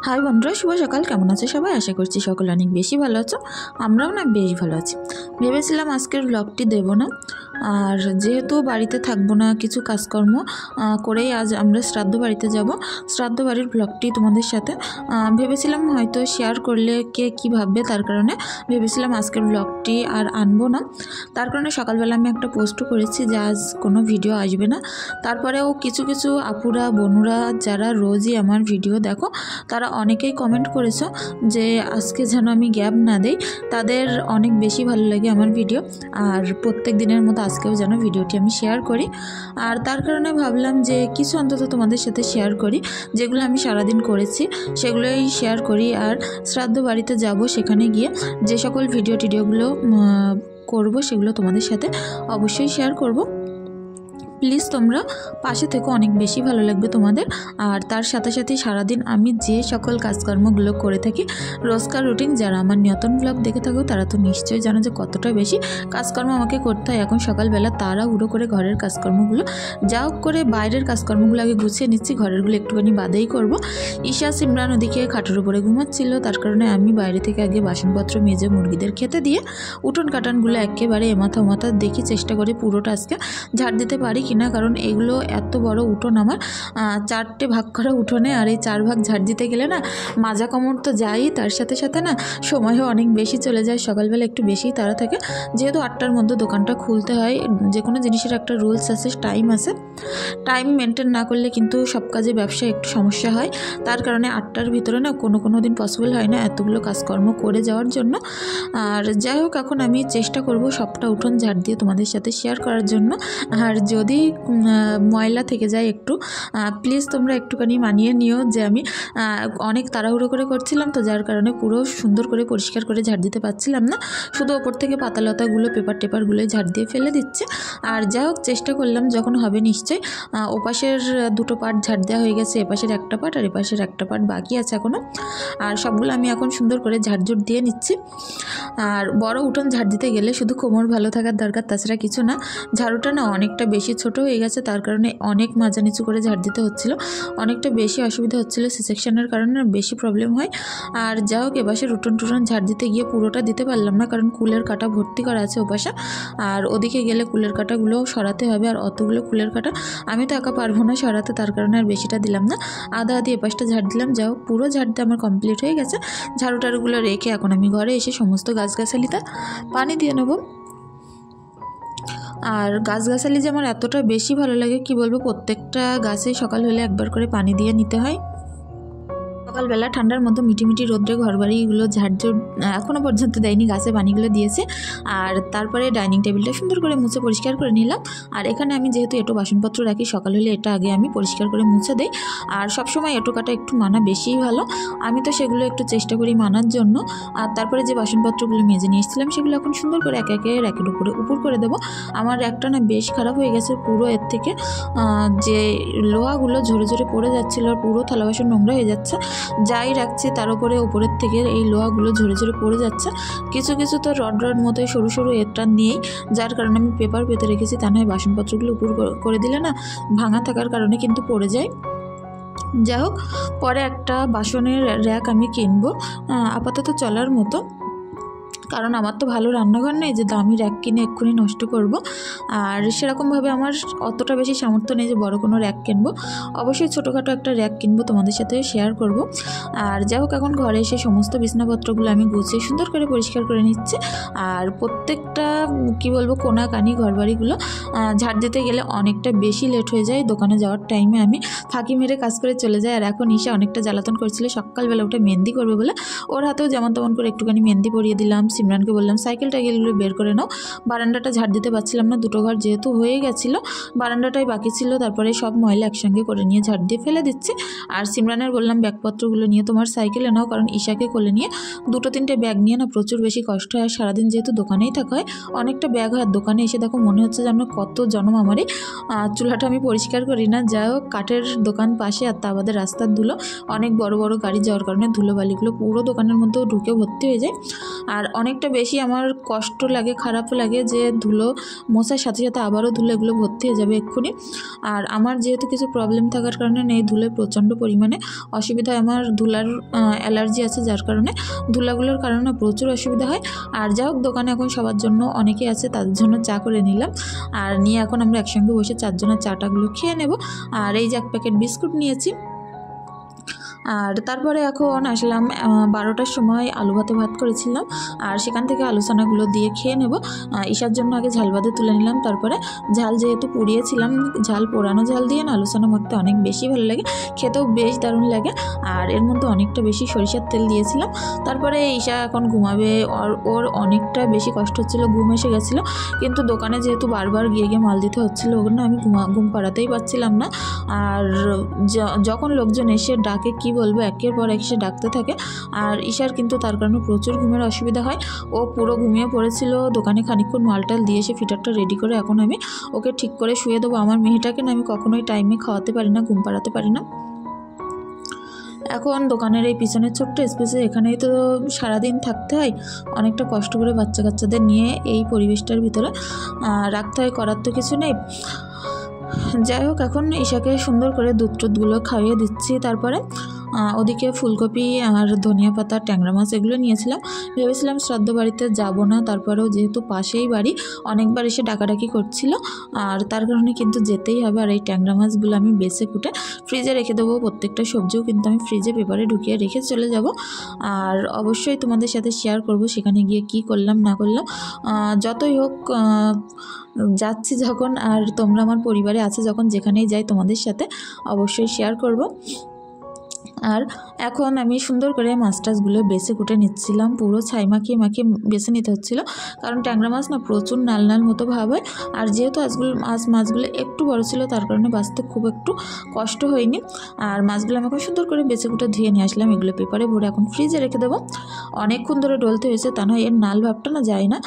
High বন্ধুরা, শুভ সকাল। কেমন আছে সবাই? আশা করছি সকলে অনেক বেশি ভালো আছো। আমরাও না বেশ ভালো আছি। ভেবেছিলাম আজকের ব্লগটি দেব না, আর যেহেতু বাড়িতে থাকবো না, কিছু কাজকর্ম করেই আজ আমরা শ্রাদ্ধ বাড়িতে যাব। শ্রাদ্ধ বাড়ির ব্লগটি তোমাদের সাথে ভেবেছিলাম হয়তো শেয়ার করলে কে কী ভাববে, তার কারণে ভেবেছিলাম আজকের ব্লগটি আর আনবো না। তার কারণে সকালবেলা আমি একটা পোস্টও করেছি যে আজ কোনো ভিডিও আসবে না। তারপরেও কিছু কিছু আপুরা বোনুরা যারা রোজই আমার ভিডিও দেখো, তারা অনেকেই কমেন্ট করেছো যে আজকে যেন আমি গ্যাপ না দেই। তাদের অনেক বেশি ভালো লাগে আমার ভিডিও, আর প্রত্যেক দিনের মতো আজকেও যেন ভিডিওটি আমি শেয়ার করি। আর তার কারণে ভাবলাম যে কিছু অন্তত তোমাদের সাথে শেয়ার করি, যেগুলো আমি সারাদিন করেছি সেগুলোই শেয়ার করি। আর শ্রাদ্ধ বাড়িতে যাব, সেখানে গিয়ে যে সকল ভিডিওগুলো করব সেগুলো তোমাদের সাথে অবশ্যই শেয়ার করব। প্লিজ তোমরা পাশে থেকো, অনেক বেশি ভালো লাগবে তোমাদের। আর তার সাথে সাথে সারাদিন আমি যে সকল কাজকর্মগুলো করে থাকি, রোজকার রুটিন, যারা আমার নতুন ব্লগ দেখে থাকো তারা তো নিশ্চয়ই জানো যে কতটা বেশি কাজকর্ম আমাকে করতে হয়। এখন সকালবেলা তাড়াহুড়ো করে ঘরের কাজকর্মগুলো যা হোক করে বাইরের কাজকর্মগুলো আগে গুছিয়ে নিচ্ছি, ঘরেরগুলো একটুখানি বাদেই করব। ঈশা সিমরান ওদিকে খাটের উপরে ঘুমাচ্ছিল, তার কারণে আমি বাইরে থেকে আগে বাসনপত্র মেজে মুরগিদের খেতে দিয়ে উঠোন কাটানগুলো একেবারে এমাথা ওমাথা দেখি চেষ্টা করে পুরোটা আজকে ঝাড় দিতে পারি কিনা, কারণ এগুলো এত বড় উঠোন আমার, 4টে ভাগ করা উঠোনে, আর এই 4 ভাগ ঝাড় দিতে গেলে না মাজা কামড় তো যাই, তার সাথে সাথে না সময়ও অনেক বেশি চলে যায়। সকালবেলা একটু বেশি তাড়া থাকে, যেহেতু 8টার মধ্যে দোকানটা খুলতে হয়। যে কোনো জিনিসের একটা রুলস আছে, টাইম আছে, টাইম মেনটেন না করলে কিন্তু সব কাজে ব্যবসায় একটু সমস্যা হয়। তার কারণে 8টার ভিতরে না কোনো দিন পসিবল হয় না এতগুলো কাজকর্ম করে যাওয়ার জন্য। আর যাই হোক, এখন আমি চেষ্টা করব সবটা উঠোন ঝাড় দিয়ে তোমাদের সাথে শেয়ার করার জন্য। আর যদি ময়লা থেকে যায় একটু, প্লিজ তোমরা একটুখানি মানিয়ে নিও যে আমি অনেক তাড়াহুড়ো করে করছিলাম, তো যার কারণে পুরো সুন্দর করে পরিষ্কার করে ঝাড় দিতে পারছিলাম না, শুধু ওপর থেকে পাতালতাগুলো টেপারগুলো ঝাড় দিয়ে ফেলে দিচ্ছে। আর যাই হোক, চেষ্টা করলাম যখন হবে নিশ্চয়ই। ওপাশের 2টো পার্ট ঝাড় দেওয়া হয়ে গেছে, এপাশের একটা পার্ট আর এপাশের একটা পার্ট বাকি আছে এখনও। আর সবগুলো আমি এখন সুন্দর করে ঝাড়ঝুট দিয়ে নিচ্ছি। আর বড় উঠোন ঝাড় দিতে গেলে শুধু কোমর ভালো থাকার দরকার, তাছাড়া কিছু না। ঝাড়ুটা না অনেকটা বেশি ছোট হয়ে গেছে, তার কারণে অনেক মাজা নিচু করে ঝাড় দিতে হচ্ছিল, অনেকটা বেশি অসুবিধা হচ্ছিল। সেকশনের কারণে বেশি প্রবলেম হয়। আর যা হোক, এপাশের উঠোন ঝাড় দিতে গিয়ে পুরোটা দিতে পারলাম না, কারণ কুলের কাটা ভর্তি করা আছে ওপাশে, আর ওদিকে গেলে কুলের কাটাগুলো সরাতে হবে। আর অতগুলো কুলের কাটা আমি তো একা পারবো না সরাতে, তার কারণে আর বেশিটা দিলাম না, আধা এপাশটা ঝাড় দিলাম। যা হোক, পুরো ঝাড়তে আমার কমপ্লিট হয়ে গেছে। ঝাড়ুটারুগুলো রেখে এখন আমি ঘরে এসে সমস্ত গাছগাছালিতে পানি দিয়ে নেবো। আর গাছগাছালি যে আমার এতটা বেশি ভালো লাগে কি বলবো, প্রত্যেকটা গাছে সকাল হলে একবার করে পানি দিয়ে নিতে হয়। সকালবেলা ঠান্ডার মধ্যে মিটি রোদ্রে ঘরবাড়িগুলো ঝাড়ঝুট এখনও পর্যন্ত দেয়নি, গাছে পানিগুলো দিয়েছে। আর তারপরে ডাইনিং টেবিলটা সুন্দর করে মুছে পরিষ্কার করে নিলাম। আর এখানে আমি যেহেতু এটো বাসনপত্র রাখি, সকাল হলে এটা আগে আমি পরিষ্কার করে মুছে দেই। আর সবসময় এটো কাটা একটু মানা বেশিই ভালো, আমি তো সেগুলো একটু চেষ্টা করি মানার জন্য। আর তারপরে যে বাসনপত্রগুলো মেজে নিয়ে এসেছিলাম সেগুলো এখন সুন্দর করে একে র্যাকের উপরে উপর করে দেবো। আমার র্যাকটা না বেশ খারাপ হয়ে গেছে পুরো, এর থেকে যে লোহাগুলো ঝরে পড়ে যাচ্ছিলো, আর পুরো থালা বাসন নোংরা হয়ে যাচ্ছে। যাই রাখছি তার উপরে ওপরের থেকে এই লোহাগুলো ঝরে পড়ে যাচ্ছে। কিছু তো রড মতোই সরু এরটা নিয়েই, যার কারণে আমি পেপার পেতে রেখেছি, তা নয় বাসনপত্রগুলো উপর করে দিলে না ভাঙা থাকার কারণে কিন্তু পড়ে যায়। যাই হোক, পরে একটা বাসনের র্যাক আমি কিনবো, আপাতত চলার মতো, কারণ আমার তো ভালো রান্নাঘর নেই যে দামি র্যাক কিনে এক্ষুনি নষ্ট করব। আর সেরকমভাবে আমার অতটা বেশি সামর্থ্য নেই যে বড় কোনো র্যাক কিনবো। অবশ্যই ছোটোখাটো একটা র্যাক কিনবো, তোমাদের সাথে শেয়ার করব। আর যাই হোক, এখন ঘরে এসে সমস্ত বিছনাপত্রগুলো আমি গুছিয়ে সুন্দর করে পরিষ্কার করে নিচ্ছি। আর প্রত্যেকটা কি বলবো কোনাকানি ঘরবাড়িগুলো ঝাড় দিতে গেলে অনেকটা বেশি লেট হয়ে যায়। দোকানে যাওয়ার টাইমে আমি ফাঁকি মেরে কাজ করে চলে যাই। আর এখন ঈশা অনেকটা জ্বালাতন করছিল সকালবেলা উঠে মেহেন্দি করবে বলে, ওর হাতেও যেমন তেমন করে একটুখানি মেহেন্দি পরিয়ে দিলাম। সিমরানকে বললাম সাইকেলগুলো বের করে নাও, বারান্দাটা ঝাড় দিতে পারছিলাম না, 2টো ঘর যেহেতু হয়ে গেছিলো, বারান্দাটাই বাকি ছিল। তারপরে সব ময়লা একসঙ্গে করে নিয়ে ঝাড় দিয়ে ফেলে দিচ্ছি। আর সিমরানের বললাম ব্যাগপত্রগুলো নিয়ে তোমার সাইকেলে নাও, কারণ ঈশাকে কোলে নিয়ে 2-3টে ব্যাগ নিয়ে না প্রচুর বেশি কষ্ট হয়। সারাদিন যেহেতু দোকানেই থাকা হয়, অনেকটা ব্যাগ হয়। দোকানে এসে দেখো মনে হচ্ছে যে আমরা কত জনম আমারই। চুলাটা আমি পরিষ্কার করি না, যাই হোক কাঠের দোকান পাশে, আর তা বাদে রাস্তার ধুলো, অনেক বড় গাড়ি যাওয়ার কারণে ধুলোবালিগুলো পুরো দোকানের মধ্যেও ঢুকে ভর্তি হয়ে যায়। আর অনেকটা বেশি আমার কষ্ট লাগে, খারাপও লাগে যে ধুলো মোছার সাথে সাথে আবারও ধুলো এগুলো ভর্তি হয়ে যাবে এক্ষুনি। আর আমার যেহেতু কিছু প্রবলেম থাকার কারণে এই ধুলে প্রচণ্ড পরিমাণে অসুবিধা হয়, আমার ধুলার অ্যালার্জি আছে, যার কারণে ধুলাগুলোর কারণে প্রচুর অসুবিধা হয়। আর যা হোক, দোকানে এখন সবার জন্য অনেকেই আছে, তাদের জন্য চা করে নিলাম, আর নিয়ে এখন আমরা একসঙ্গে বসে চারজনের চাটাগুলো খেয়ে নেব। আর এই যে এক প্যাকেট বিস্কুট নিয়েছি। আর তারপরে এখন আসলাম 12টার সময় আলু ভাত করেছিলাম, আর সেখান থেকে আলু সানাগুলো দিয়ে খেয়ে নেব। ঈশার জন্য আগে ঝাল ভাতে তুলে নিলাম, তারপরে ঝাল যেহেতু পুড়িয়েছিলাম, ঝাল পোড়ানো ঝাল দিয়ে না আলু সানা মাখতে অনেক বেশি ভালো লাগে, খেতেও বেশ দারুণ লাগে। আর এর মধ্যে অনেকটা বেশি সরিষার তেল দিয়েছিলাম। তারপরে ঈশা এখন ঘুমাবে, ওর অনেকটা বেশি কষ্ট হচ্ছিলো, ঘুম এসে গেছিলো, কিন্তু দোকানে যেহেতু বারবার গিয়ে গিয়ে মাল দিতে হচ্ছিলো, ওখানে আমি ঘুম পাড়াতেই পারছিলাম না। আর যখন লোকজন এসে ডাকে কি বলবো, একের পর এক এসে ডাকতে থাকে। আর ঈশার কিন্তু তার কারণে প্রচুর ঘুমের অসুবিধা হয়, ও পুরো ঘুমিয়ে পড়েছিল। দোকানে খানিকক্ষণ মালটাল দিয়ে এসে ফিটারটা রেডি করে এখন আমি ওকে ঠিক করে শুয়ে দেবো। আমার মেয়েটাকে না আমি কখনোই টাইমে খাওয়াতে পারি না, ঘুম পাড়াতে পারি না। এখন দোকানের এই পিছনের ছোট্ট স্পেসে এখানেই তো সারাদিন থাকতে হয়, অনেকটা কষ্ট করে বাচ্চা কাচ্চাদের নিয়ে এই পরিবেশটার ভিতরে রাখতে হয়, করার তো কিছু নেই। যাই হোক, এখন ঈশাকে সুন্দর করে দুধগুলো খাইয়ে দিচ্ছি। তারপরে ওদিকে ফুলকপি আর ধনিয়া পাতা, ট্যাংরা মাছ এগুলো নিয়েছিলাম। ভেবেছিলাম শ্রাদ্ধ বাড়িতে যাব না, তারপরেও যেহেতু পাশেই বাড়ি, অনেকবার এসে ডাকাডাকি করছিল, আর তার কারণে কিন্তু যেতেই হবে। আর এই ট্যাংরা মাছগুলো আমি বেছে কুটে ফ্রিজে রেখে দেবো, প্রত্যেকটা সবজিও কিন্তু আমি ফ্রিজে পেপারে ঢুকিয়ে রেখে চলে যাব। আর অবশ্যই তোমাদের সাথে শেয়ার করব সেখানে গিয়ে কি করলাম না করলাম। যতই হোক, যাচ্ছি যখন, আর তোমরা আমার পরিবারে আছে যখন, যেখানেই যাই তোমাদের সাথে অবশ্যই শেয়ার করব। আর এখন আমি সুন্দর করে মাছ টাছগুলো বেছে কুটে নিচ্ছিলাম, পুরো ছাই মাখিয়ে বেছে নিতে হচ্ছিলো, কারণ ট্যাংরা মাছ না প্রচুর নাল নাল মতো ভাব হয়। আর যেহেতু মাছগুলো একটু বড় ছিল, তার কারণে বাছতে খুব একটু কষ্ট হয়নি। আর মাছগুলো আমি এখন সুন্দর করে বেছে কুটে ধুয়ে নিয়ে আসলাম, এগুলো পেপারে ভরে এখন ফ্রিজে রেখে দেবো। অনেকক্ষণ ধরে ডলতে হয়েছে, তা নয় এর নাল ভাবটা না যায় না।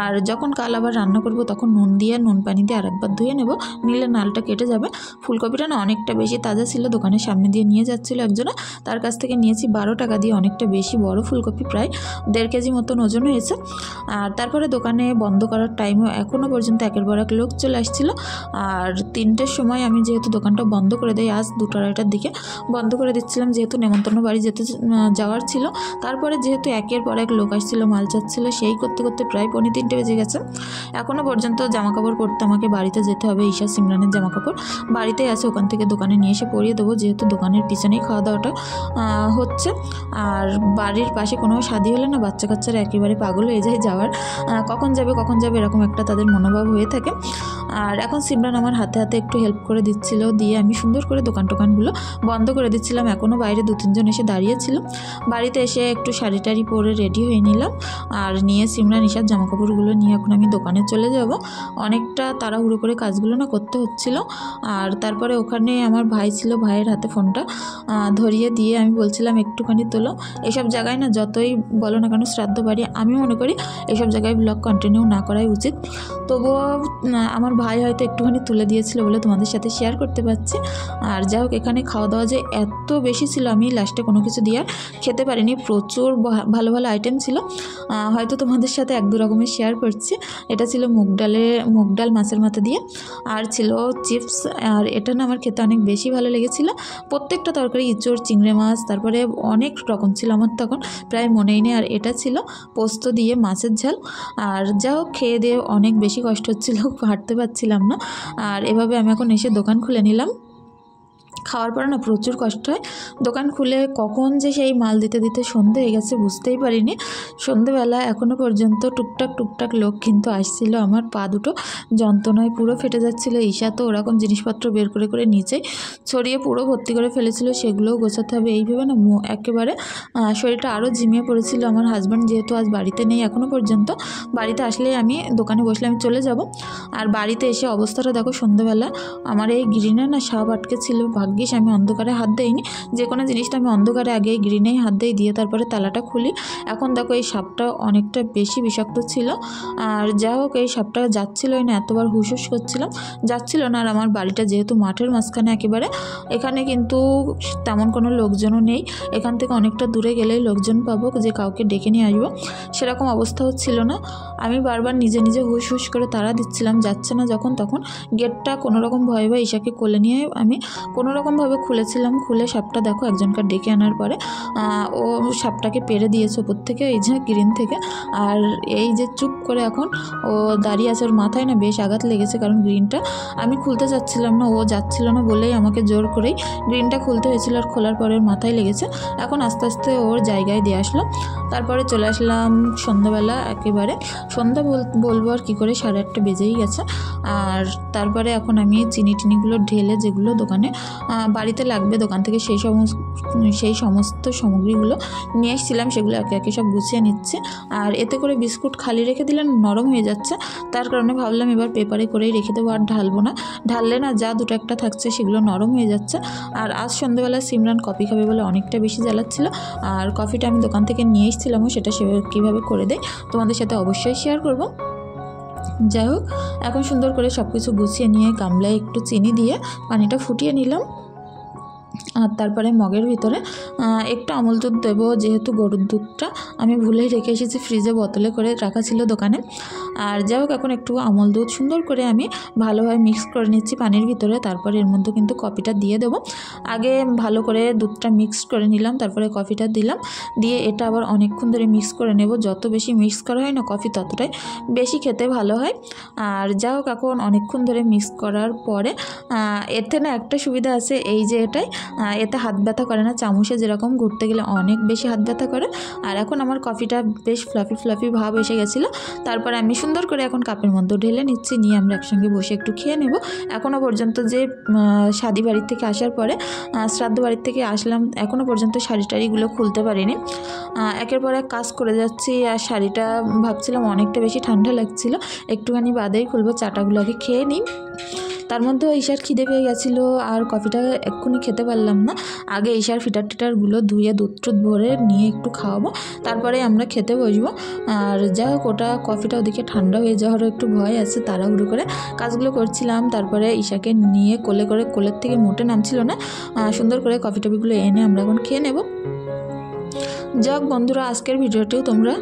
আর যখন কাল আবার রান্না করব তখন নুন পানি দিয়ে আরেকবার ধুয়ে নেব, নিলে নালটা কেটে যাবে। ফুলকপিটা না অনেকটা বেশি তাজা ছিল, দোকানের সামনে দিয়ে নিয়ে যাচ্ছিলো একজনা, তার কাছ থেকে নিয়েছি 12 টাকা দিয়ে। অনেকটা বেশি বড় ফুলকপি, প্রায় 1.5 কেজি মতন ওজন হয়েছে। আর তারপরে দোকানে বন্ধ করার টাইমও এখনও পর্যন্ত একের পর এক লোক চলে আসছিলো। আর 3টের সময় আমি যেহেতু দোকানটা বন্ধ করে দেই, আজ 2-2:30টার দিকে বন্ধ করে দিচ্ছিলাম, যেহেতু নেমন্তন্ন বাড়ি যাওয়ার ছিল। তারপরে যেহেতু একের পর এক লোক আসছিলো, মাল চাচ্ছিল, সেই করতে করতে প্রায় 2:45 বেজে গেছে। এখনও পর্যন্ত জামাকাপড় পরতে আমাকে বাড়িতে যেতে হবে। ঈশা সিমরানের জামাকাপড় বাড়িতেই আছে, ওখান থেকে দোকানে নিয়ে এসে পরিয়ে দেবো, যেহেতু দোকানের পিছনেই খাওয়া দাওয়াটা হচ্ছে। আর বাড়ির পাশে কোনো শাদি হলে না বাচ্চা কাচ্চারা একেবারে পাগল হয়ে যায় যাওয়ার, কখন যাবে এরকম একটা তাদের মনোভাব হয়ে থাকে। আর এখন সিমরান আমার হাতে হাতে একটু হেল্প করে দিচ্ছিল, দিয়ে আমি সুন্দর করে টোকানগুলো বন্ধ করে দিচ্ছিলাম। এখনও বাইরে 2-3 জন এসে দাঁড়িয়েছিল। বাড়িতে এসে একটু শাড়ি টাড়ি পরে রেডি হয়ে নিলাম, আর নিয়ে সিমরান ঈশার জামাকাপড়গুলো নিয়ে এখন আমি দোকানে চলে যাব। অনেকটা তাড়াহুড়ো করে কাজগুলো না করতে হচ্ছিল। আর তারপরে ওখানে আমার ভাই ছিল, ভাইয়ের হাতে ফোনটা ধরিয়ে দিয়ে আমি বলছিলাম একটুখানি তোলো। এসব জায়গায় না যতই বলো না কেন শ্রাদ্ধ বাড়ি, আমি মনে করি এসব জায়গায় ব্লগ কন্টিনিউ না করাই উচিত। তবুও আমার ভাই হয়তো একটুখানি তুলে দিয়েছিল বলে তোমাদের সাথে শেয়ার করতে পারছি। আর যাই হোক, এখানে খাওয়া দাওয়া যে এত বেশি ছিল, আমি লাস্টে কোনো কিছু দিয়ে খেতে পারিনি, প্রচুর ভালো ভালো আইটেম ছিল। হয়তো তোমাদের সাথে 1-2 রকমের শেয়ার করছি। এটা ছিল মুগ ডাল মাছের মাথা দিয়ে, আর ছিল চিপস। আর এটা না আমার খেতে অনেক বেশি ভালো লেগেছিলো। প্রত্যেকটা তরকারি, ইঁচড়, চিংড়ি মাছ, তারপরে অনেক রকম ছিল, আমার তখন প্রায় মনেই নেই। আর এটা ছিল পোস্ত দিয়ে মাছের ঝাল। আর যা হোক, খেয়ে দিয়ে অনেক বেশি কষ্ট হচ্ছিলো, হাঁটতে পারছিলাম না। আর এভাবে আমি এখন এসে দোকান খুলে নিলাম। খাওয়ার পরে না প্রচুর কষ্ট হয়। দোকান খুলে কখন যে সেই মাল দিতে সন্ধে হয়ে গেছে বুঝতেই পারিনি। সন্ধেবেলা এখনও পর্যন্ত টুকটাক লোক কিন্তু আসছিল। আমার পা দুটো যন্ত্রণায় পুরো ফেটে যাচ্ছিল। ঈশা তো ওরকম জিনিসপত্র বের করে নিচে ছড়িয়ে পুরো ভর্তি করে ফেলেছিল, সেগুলোও গোছাতে হবে। এইভাবে না একেবারে শরীরটা আরও ঝিমিয়ে পড়েছিল। আমার হাজব্যান্ড যেহেতু আজ বাড়িতে নেই এখনও পর্যন্ত, বাড়িতে আসলেই আমি দোকানে বসলে আমি চলে যাব। আর বাড়িতে এসে অবস্থাটা দেখো, সন্ধেবেলা আমার এই গ্রিনে না সাপ আটকে ছিল, ভাগ্যিস আমি অন্ধকারে হাত দেইনি, যে কোনো জিনিসটা আমি অন্ধকারে আগে গ্রিনেই হাত দিয়ে তারপরে তালাটা খুলি। এখন দেখো এই সাপটা অনেকটা বেশি বিষাক্ত ছিল। আর যা হোক এই সাপটা যাচ্ছিলোই না, এতবার হুস করছিলাম যাচ্ছিল না। আর আমার বাড়িটা যেহেতু মাঠের মাঝখানে একেবারে, এখানে কিন্তু তেমন কোনো লোকজনও নেই। এখান থেকে অনেকটা দূরে গেলেই লোকজন পাবো যে কাউকে ডেকে নিয়ে আসবো, সেরকম অবস্থা হচ্ছিল না। আমি বারবার নিজে নিজে হুস করে তাড়া দিচ্ছিলাম, যাচ্ছে না যখন তখন। গেটটা কোনোরকম ভয়ে ঈশাকে কোলে নিয়ে আমি কোনোরকমভাবে খুলেছিলাম। খুলে সাপটা দেখো একজনকার ডেকে আনার পরে ও সাপটাকে পেরে দিয়েছে ওপর থেকে, এই যে গ্রিন থেকে। আর এই যে চুপ করে এখন ও দাঁড়িয়ে আছে, ওর মাথায় না বেশ আঘাত লেগেছে, কারণ গ্রিনটা আমি খুলতে চাচ্ছিলাম না, ও যাচ্ছিল না বলেই আমাকে জোর করেই গ্রিনটা খুলতে হয়েছিল। আর খোলার পরে ওর মাথায় লেগেছে। এখন আস্তে আস্তে ওর জায়গায় দিয়ে আসলাম। তারপরে চলে আসলাম সন্ধ্যাবেলা, একেবারে সন্ধ্যা বলবো আর কী করে, 8:30 বেজেই গেছে। আর তারপরে এখন আমি চিনিগুলো ঢেলে যেগুলো দোকানে বাড়িতে লাগবে দোকান থেকে সেই সমস্ত সামগ্রীগুলো নিয়ে এসেছিলাম, সেগুলো একে একে সব গুছিয়ে নিচ্ছে। আর এতে করে বিস্কুট খালি রেখে দিলে নরম হয়ে যাচ্ছে, তার কারণে ভাবলাম এবার পেপারে করেই রেখে দেবো। আর ঢালবো না, ঢাললে না যা দুটো একটা থাকছে সেগুলো নরম হয়ে যাচ্ছে। আর আজ সন্ধ্যেবেলা সিমরান কফি খাবে বলে অনেকটা বেশি জ্বালাচ্ছিল। আর কফিটা আমি দোকান থেকে নিয়ে এসেছিলামও, সেটা সে কীভাবে করে দেয় তোমাদের সাথে অবশ্যই শেয়ার করব। যাই হোক, এখন সুন্দর করে সব কিছু গুছিয়ে নিয়ে গামলায় একটু চিনি দিয়ে পানিটা ফুটিয়ে নিলাম। আর তারপরে মগের ভিতরে একটু আমুল দুধ দেবো, যেহেতু গরুর দুধটা আমি ভুলেই রেখে এসেছি, ফ্রিজে বোতলে করে রাখা ছিল দোকানে। আর যাই হোক, এখন একটু আমুল দুধ সুন্দর করে আমি ভালোভাবে মিক্স করে নিচ্ছি পানির ভিতরে। তারপরে এর মধ্যে কিন্তু কফিটা দিয়ে দেবো। আগে ভালো করে দুধটা মিক্স করে নিলাম, তারপরে কফিটা দিলাম, দিয়ে এটা আবার অনেকক্ষণ ধরে মিক্স করে নেব। যত বেশি মিক্স করা হয় না কফি, ততটাই বেশি খেতে ভালো হয়। আর যাই হোক, এখন অনেকক্ষণ ধরে মিক্স করার পরে এতে না একটা সুবিধা আছে, এই যে এতে হাত ব্যথা করে না। চামচে যেরকম ঘুরতে গেলে অনেক বেশি হাত ব্যথা করে। আর এখন আমার কফিটা বেশ ফ্লাফি ভাব এসে গেছিলো। তারপরে আমি সুন্দর করে এখন কাপের মধ্যে ঢেলে নিচ্ছি, নিয়ে আমরা একসঙ্গে বসে একটু খেয়ে নেব। এখনও পর্যন্ত যে শাদি বাড়ির থেকে আসার পরে শ্রাদ্ধ বাড়ির থেকে আসলাম, এখনও পর্যন্ত শাড়িগুলো খুলতে পারিনি। একের পর এক কাজ করে যাচ্ছি। আর শাড়িটা ভাবছিলাম অনেকটা বেশি ঠান্ডা লাগছিল, একটুখানি বাদেই খুলবো, চাটাগুলো আগে খেয়ে নিই। তার মধ্যেও ঈশার খিদে পেয়ে গেছিলো, আর কফিটা এক্ষুনি খেতে পারলাম না। আগে ঈশার ফিটারগুলো ধুয়ে দুধ ভরে নিয়ে একটু খাওয়াবো, তারপরে আমরা খেতে বসবো। আর যাই হোক, কফিটা ওদিকে ঠান্ডা হয়ে যাওয়ারও একটু ভয় আছে, তাড়াহুড়ো করে কাজগুলো করছিলাম। তারপরে ঈশাকে নিয়ে কোলের থেকে মোটে নামছিল না, সুন্দর করে কফি টফিগুলো এনে আমরা এখন খেয়ে নেব। যাক বন্ধুরা, আজকের ভিডিওটিও তোমরা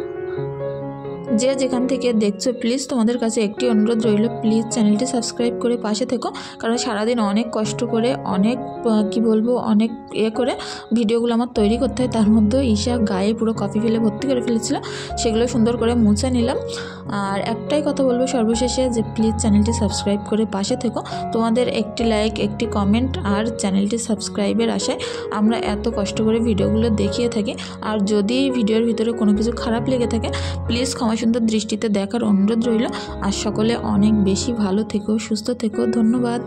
যে যেখান থেকে দেখছো, প্লিজ তোমাদের কাছে একটি অনুরোধ রইল, প্লিজ চ্যানেলটি সাবস্ক্রাইব করে পাশে থেকো। কারণ সারাদিন অনেক কষ্ট করে অনেক অনেক করে ভিডিওগুলো আমার তৈরি করতে হয়। তার মধ্যে ঈশা গায়ে পুরো কফি ফেলে ভর্তি করে ফেলেছিল, সেগুলো সুন্দর করে মুছে নিলাম। আর একটাই কথা বলবো সর্বশেষে, যে প্লিজ চ্যানেলটি সাবস্ক্রাইব করে পাশে থেকো। তোমাদের একটি লাইক, একটি কমেন্ট আর চ্যানেলটি সাবস্ক্রাইবের আশায় আমরা এত কষ্ট করে ভিডিওগুলো দেখিয়ে থাকি। আর যদি ভিডিওর ভিতরে কোনো কিছু খারাপ লেগে থাকে, প্লিজ ক্ষমা সুন্দর দৃষ্টিতে দেখার অনুরোধ রইল। আর সকলে অনেক বেশি ভালো থেকো, সুস্থ থেকো। ধন্যবাদ।